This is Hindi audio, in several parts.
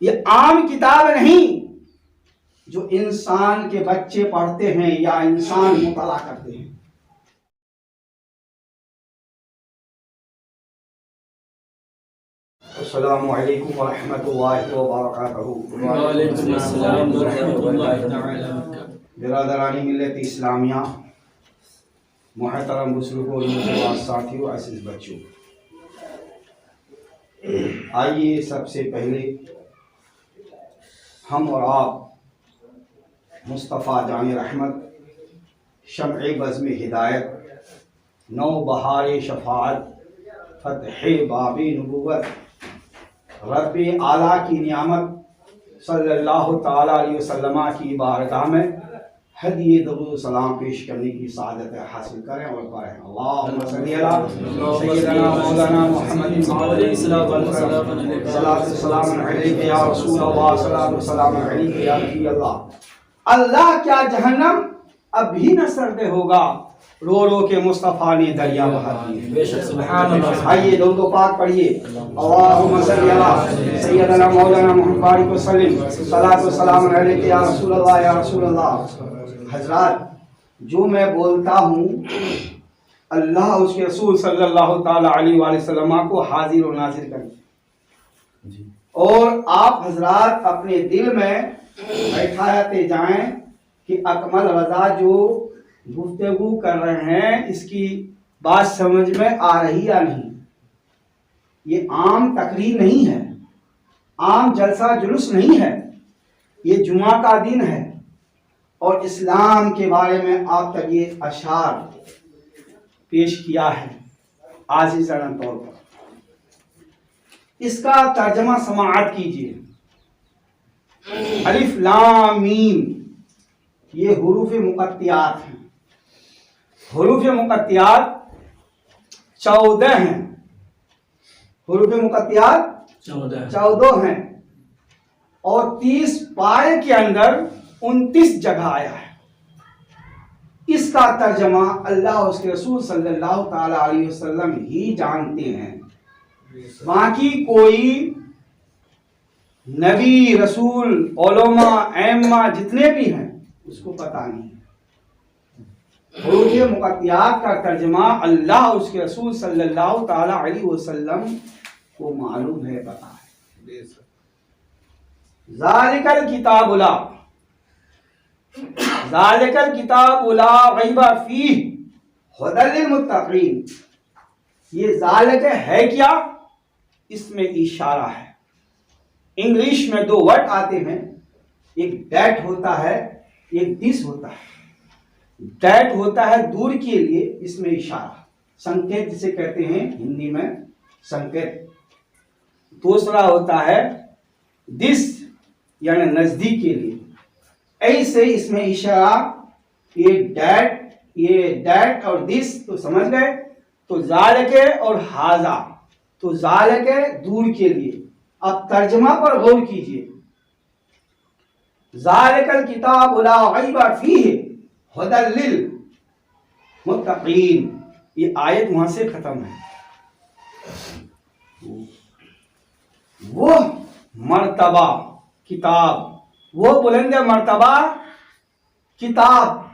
ये आम किताब नहीं जो इंसान के बच्चे पढ़ते हैं या इंसान मुताला करते हैं। अस्सलामु अलैकुम व रहमतुल्लाहि व बरकातहू। वालेकुम अस्सलाम व रहमतुल्लाहि तआला व बरकातहू। बिरादरानी मिल्लत इस्लामिया, मुहतरम बुजुर्गों, नौजवान साथियों, अजीज बच्चों, आइए सबसे पहले हम और आप मुस्तफ़ा जान रहमत, शम्अ बज़्म हिदायत, नौ बहार शफ़ाअत, फ़तह बाब नबुव्वत, रब्बे आला की नियामत सल्लल्लाहु ताला अलैहि वसल्लम की बारगाह में हदिये दरूद सलाम पेश करने की सादत हासिल करें और पढ़ें। अल्लाहुम्मा सल्ली अला सय्यिदना मौलाना मुहम्मदिन सल्लल्लाहु अलैहि या रसूल अल्लाह, सलाम सलाम अलैहि या नबी अल्लाह। अल्लाह क्या जहन्नम अब भी न सर्द होगा, रो रो के मुस्तफ़ा ने दरिया बहा दिए। बेशक सुभान अल्लाह। आइए दो पाक पढ़िए। अल्लाहुम्मा सल्ली अला सय्यिदना मौलाना मुहम्मद व सल्लिम सलातो सलाम अलैहि या रसूल अल्लाह, या रसूल अल्लाह। हजरात, जो मैं बोलता हूँ अल्लाह उसके रसूल सल्लल्लाहु ताला अलैहि वसल्लम को हाजिर और नाजिर करें, और आप हजरात अपने दिल में बैठाते जाएं कि अकमल रजा जो गुफ्तगू कर रहे हैं इसकी बात समझ में आ रही या नहीं। ये आम तकरीर नहीं है, आम जलसा जुलूस नहीं है, ये जुमा का दिन है और इस्लाम के बारे में आप तक ये अशार पेश किया है आज़िज़ाना तौर पर। इसका तर्जमा समाअत कीजिए। अलिफ लाम मीम ये हुरूफ मुक़त्तियात हैं। हुरूफ मुक़त्तियात 14 हैं। हुरूफ मुक़त्तियात 14 हैं और 30 पारे के अंदर 29 जगह आया है। इसका तर्जमा अल्लाह उसके रसूल सल्लल्लाहु ताला अलैहि वसल्लम ही जानते हैं, बाकी कोई नबी रसूल उलमा ऐम्मा जितने भी हैं उसको पता नहीं। हुरूफ मुक़त्तियात का तर्जमा अल्लाह उसके रसूल सल्लल्लाहु ताला अलैहि वसल्लम को मालूम है, पता है। ज़ालिकल किताबु ला ज़ालिकल किताबु ला रैबा फीह हुदल लिल मुत्तक़ीन। ये ज़ालिक है क्या? इसमें इशारा है। इंग्लिश में 2 वर्ड आते हैं, एक दैट होता है, एक दिस होता है। दैट होता है दूर के लिए, इसमें इशारा, संकेत जिसे कहते हैं हिंदी में संकेत। दूसरा होता है दिस यानी नजदीक के लिए। ऐसे इसमें इशारा, ये डैट और दिस तो समझ गए। तो ज़ालिके और हाजा, तो ज़ालिके दूर के लिए। अब तर्जमा पर गौर कीजिए। ज़ालिकल किताबु ला रैबा फीह हुदल लिल मुत्तक़ीन। ये आयत वहां से खत्म है। वो मर्तबा किताब, वो बुलंद मर्तबा किताब।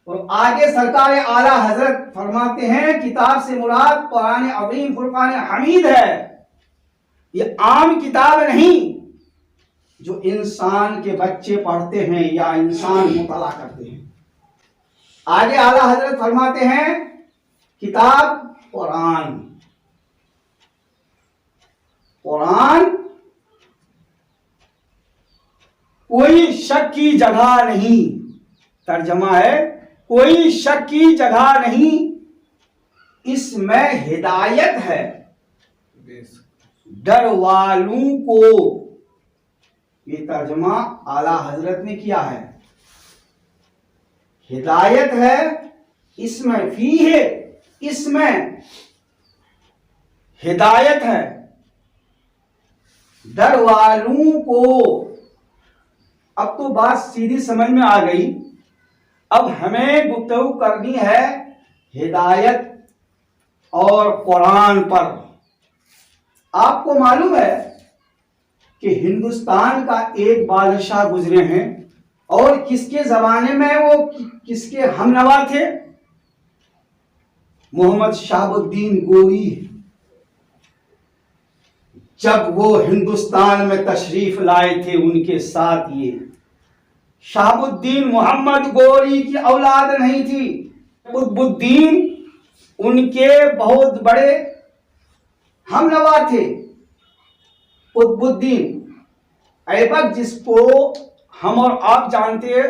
और आगे सरकार आला हजरत फरमाते हैं किताब से मुराद कुरान अज़ीम फुरकान हमीद है। ये आम किताब नहीं जो इंसान के बच्चे पढ़ते हैं या इंसान मुताला करते हैं। आगे आला हजरत फरमाते हैं किताब कुरान। कुरान कोई शक की जगह नहीं। तर्जमा है कोई शक की जगह नहीं, इसमें हिदायत है डर वालों को। ये तर्जमा आला हजरत ने किया है। हिदायत है इसमें, फी है इसमें हिदायत है डर वालों को। अब तो बात सीधी समझ में आ गई। अब हमें गुफ्तगू करनी है हिदायत और कुरान पर। आपको मालूम है कि हिंदुस्तान का एक बादशाह गुजरे हैं और किसके जमाने में वो किसके हमनवा थे? मोहम्मद शहाबुद्दीन गोरी। जब वो हिंदुस्तान में तशरीफ लाए थे उनके साथ ये शहाबुद्दीन मोहम्मद गोरी की औलाद नहीं थी। कुतुबुद्दीन उनके बहुत बड़े हमनवा थे। कुतुबुद्दीन ऐबक, जिसको हम और आप जानते हैं,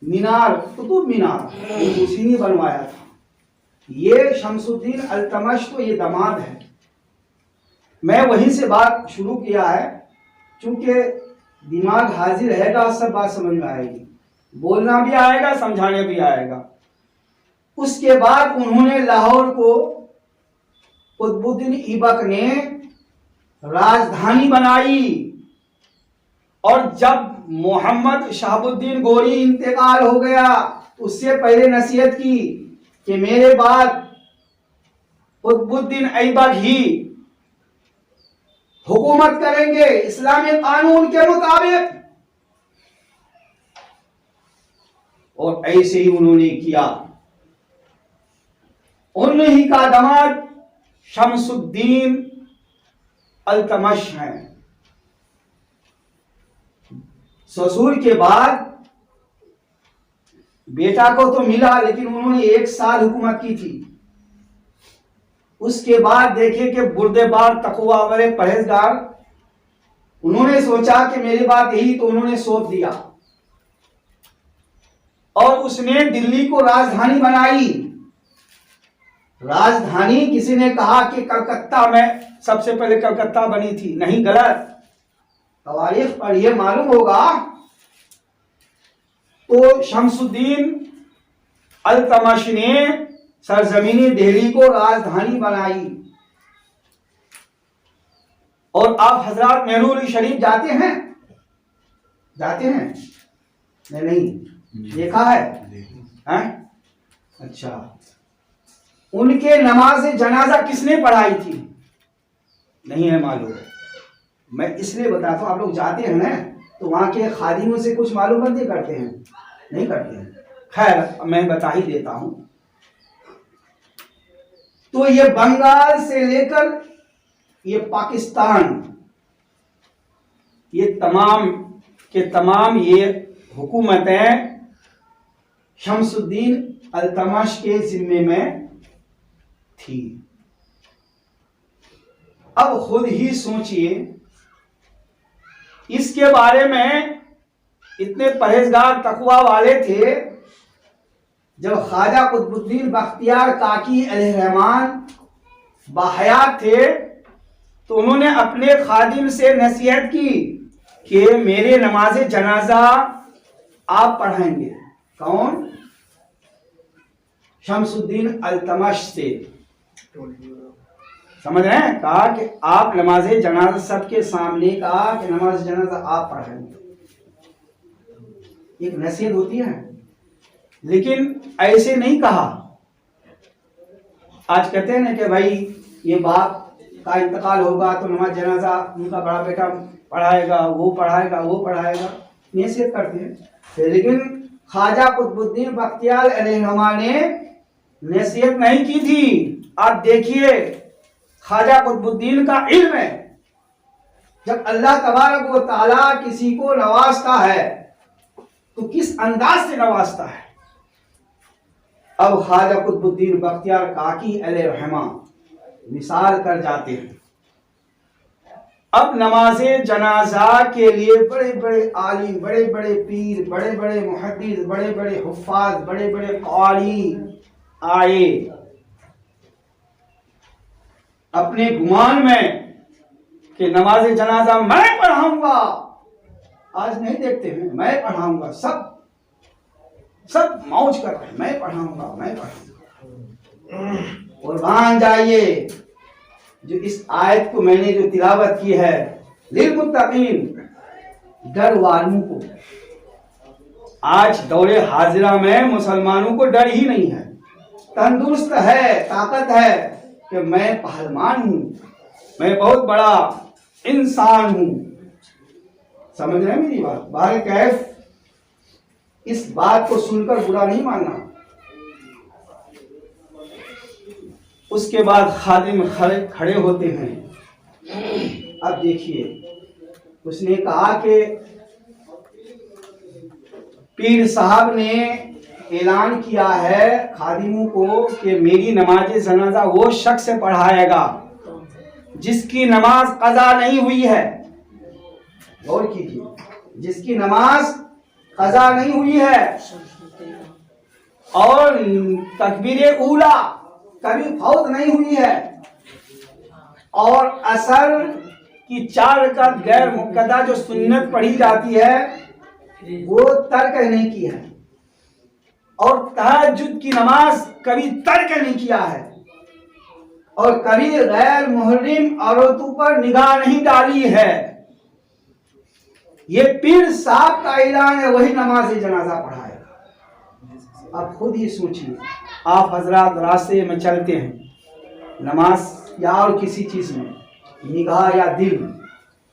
मीनार, कुतुब मीनार उसी ने बनवाया था। ये शमसुद्दीन अल्तमश तो ये दामाद है। मैं वहीं से बात शुरू किया है, चूंकि दिमाग हाजिर रहेगा सब बात समझ में आएगी, बोलना भी आएगा, समझाने भी आएगा। उसके बाद उन्होंने लाहौर को कुतुबुद्दीन ऐबक ने राजधानी बनाई। और जब मोहम्मद शहाबुद्दीन गोरी इंतकाल हो गया, उससे पहले नसीहत की कि मेरे बाद कुतुबुद्दीन ऐबक ही हुकूमत करेंगे इस्लामी कानून के मुताबिक, और ऐसे ही उन्होंने किया। उन्हीं का दामाद शमसुद्दीन अल्तमश हैं। ससुर के बाद बेटा को तो मिला, लेकिन उन्होंने 1 साल हुकूमत की थी। उसके बाद देखे कि बुर्देबार तकवा वाले परहेजगार, उन्होंने सोचा कि मेरी बात यही, तो उन्होंने सौंप दिया और उसने दिल्ली को राजधानी बनाई। राजधानी किसी ने कहा कि कलकत्ता में सबसे पहले कलकत्ता बनी थी, नहीं, गलत। तवारीख पढ़िए, मालूम होगा। तो शमसुद्दीन अल्तमश ने सरजमीनी दिल्ली को राजधानी बनाई। और आप हजरत मेहरूर शरीफ जाते हैं? जाते हैं? नहीं देखा है? अच्छा, उनके नमाज जनाजा किसने पढ़ाई थी? नहीं है मालूम। मैं इसलिए बताता हूं, आप लोग जाते हैं ना, तो वहां के खादिमों से कुछ मालूम बंदी करते हैं? नहीं करते हैं। खैर, मैं बता ही देता हूं। तो ये बंगाल से लेकर ये पाकिस्तान, ये तमाम के तमाम ये हुकूमतें शमसुद्दीन अल्तमश के जिम्मे में थी। अब खुद ही सोचिए, इसके बारे में इतने परहेजगार तकवा वाले थे। जब ख्वाजा कुतुबुद्दीन बख्तियार काकी अलैहिर्रहमान बाहयात थे, तो उन्होंने अपने खादिम से नसीहत की कि मेरे नमाज जनाजा आप पढ़ाएंगे। कौन? शमसुद्दीन अल्तमश से। समझ रहे हैं? कहा कि आप नमाज जनाजा, सबके सामने कहा कि नमाज जनाजा आप पढ़ाएंगे। एक नसीहत होती है, लेकिन ऐसे नहीं कहा। आज कहते हैं ना कि भाई ये बाप का इंतकाल होगा तो नमाज जनाजा उनका बड़ा बेटा पढ़ाएगा, वो पढ़ाएगा, वो पढ़ाएगा, नसीहत करते हैं। लेकिन ख्वाजा कुतुबुद्दीन बख्तियार अलैहिर्रहमान ने नसीहत नहीं की थी। आप देखिए, ख्वाजा कुतुबुद्दीन का इल्म है, जब अल्लाह तबारक व तआला किसी को नवाजता है तो किस अंदाज से नवाजता है। अब ख्वाजा कुतुबुद्दीन बख्तियार काकी अलैहिर्रहमान मिसाल कर जाते हैं। अब नमाजे जनाजा के लिए बड़े बड़े आलिम, बड़े बड़े पीर, बड़े बड़े मुहद्दिस, बड़े बड़े हुफ्फाज, बड़े बड़े क़ारी आए अपने गुमान में कि नमाज जनाजा मैं पढ़ाऊंगा। आज नहीं देखते हैं, मैं पढ़ाऊंगा। सब मौज कर रहे हैं, मैं पढ़ाऊंगा, मैं पढ़ाऊंगा। कुर्बान जाइए, जो इस आयत को मैंने जो तिलावत की है, लिलमुत्तकीन, डर वालों को। आज दौरे हाजिरा में मुसलमानों को डर ही नहीं है। तंदुरुस्त है, ताकत है कि मैं पहलवान हूं, मैं बहुत बड़ा इंसान हूं, समझ रहे हैं मेरी बात? बाहर कैफ इस बात को सुनकर बुरा नहीं मानना। उसके बाद खादिम खड़े होते हैं। अब देखिए, उसने कहा कि पीर साहब ने ऐलान किया है खादिमों को कि मेरी नमाज जनाजा वो शख्स से पढ़ाएगा जिसकी नमाज कज़ा नहीं हुई है। गौर कीजिए, जिसकी नमाज कज़ा नहीं हुई है और तकबीर ऊला कभी फौत नहीं हुई है और असर की 4 रकात गैर मुक्कदा जो सुन्नत पढ़ी जाती है वो तर्क नहीं की है और तहज्जुद की नमाज कभी तर्क नहीं किया है और कभी गैर मुहर्रिम औरतों पर निगाह नहीं डाली है। ये पीर साहब का ऐलान है, वही नमाज जनाजा पढ़ाएगा। अब खुद ही सोचिए, आप हजरात रास्ते में चलते हैं, नमाज या और किसी चीज में निगाह या दिल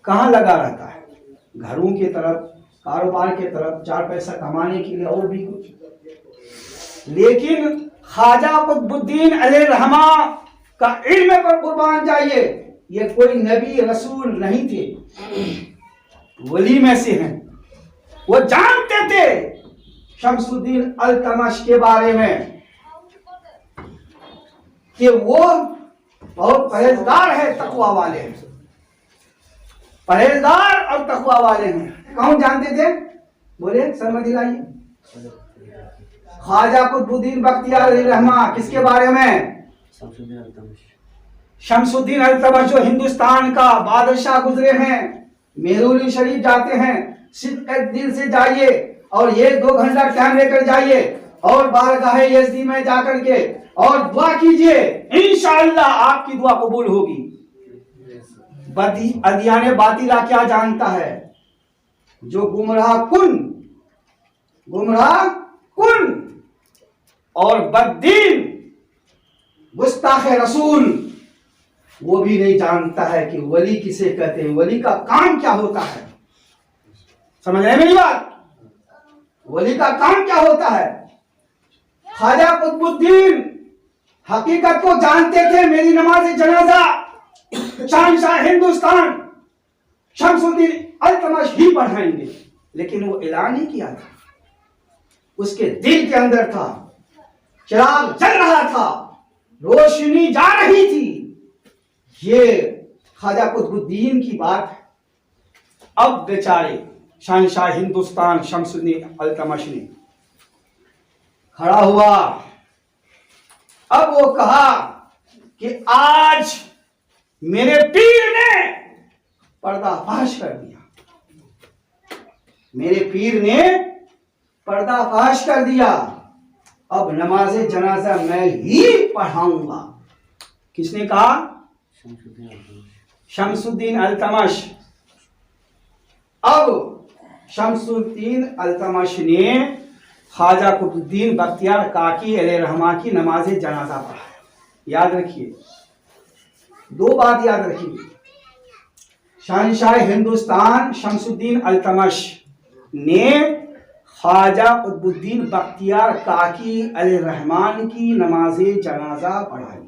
कहाँ लगा रहता है? घरों की तरफ, कारोबार की तरफ, 4 पैसा कमाने के लिए और भी कुछ। लेकिन ख्वाजा कुतुबुद्दीन अलैहिर्रहमा का इल्म पर कुर्बान जाइए, ये कोई नबी रसूल नहीं थे, वली में से हैं। वो जानते थे शमसुद्दीन अल्तमश के बारे में कि वो बहुत परहेजगार है, तकवा वाले हैं, परहेजगार और तकवा वाले हैं। कौन जानते थे? बोले, समझ दिलाइए। ख्वाजा कुतुबुद्दीन बख्तियार रहमा किसके बारे में? शमसुद्दीन अल्तमश जो हिंदुस्तान का बादशाह गुजरे हैं। मेहरुली शरीफ जाते हैं, सिर्फ एक दिल से जाइए और 1-2 घंटा टाइम लेकर जाइए और बारगाह यज़दी में जाकर के और दुआ कीजिए, इंशाअल्लाह आपकी दुआ कबूल होगी। अदियाने बातिला क्या जानता है? जो गुमराह कुन और बद्दीन गुस्ताख रसूल, वो भी नहीं जानता है कि वली किसे कहते हैं, वली का काम क्या होता है। समझ रहे हैं मेरी बात? वली का काम क्या होता है? ख्वाजा कुतुबुद्दीन हकीकत को जानते थे। मेरी नमाज जनाजा शहंशाह हिंदुस्तान शमसुद्दीन अल्तमश ही पढ़ाएंगे, लेकिन वो ऐलान नहीं किया था। उसके दिल के अंदर था, चिराग जल रहा था, रोशनी जा रही थी। ये ख्वाजा कुतुबुद्दीन की बात है। अब बेचारे शहंशाह हिंदुस्तान शमसुद्दीन अल्तमश ने खड़ा हुआ। अब वो कहा कि आज मेरे पीर ने पर्दाफाश कर दिया, मेरे पीर ने पर्दाफाश कर दिया। अब नमाज जनाजा मैं ही पढ़ाऊंगा। किसने कहा? शमसुद्दीन अल्तमश। अब शमसुद्दीन अल्तमश ने ख्वाजा कुतुबुद्दीन बख्तियार काकी अलैहिर्रहमा की नमाज जनाजा पढ़ाया। याद रखिए, 2 बात याद रखिए। शहंशाह हिंदुस्तान शमसुद्दीन अल्तमश ने ख्वाजा कुतुबुद्दीन बख्तियार काकी अलैहिर्रहमान की नमाज जनाजा पढ़ाई।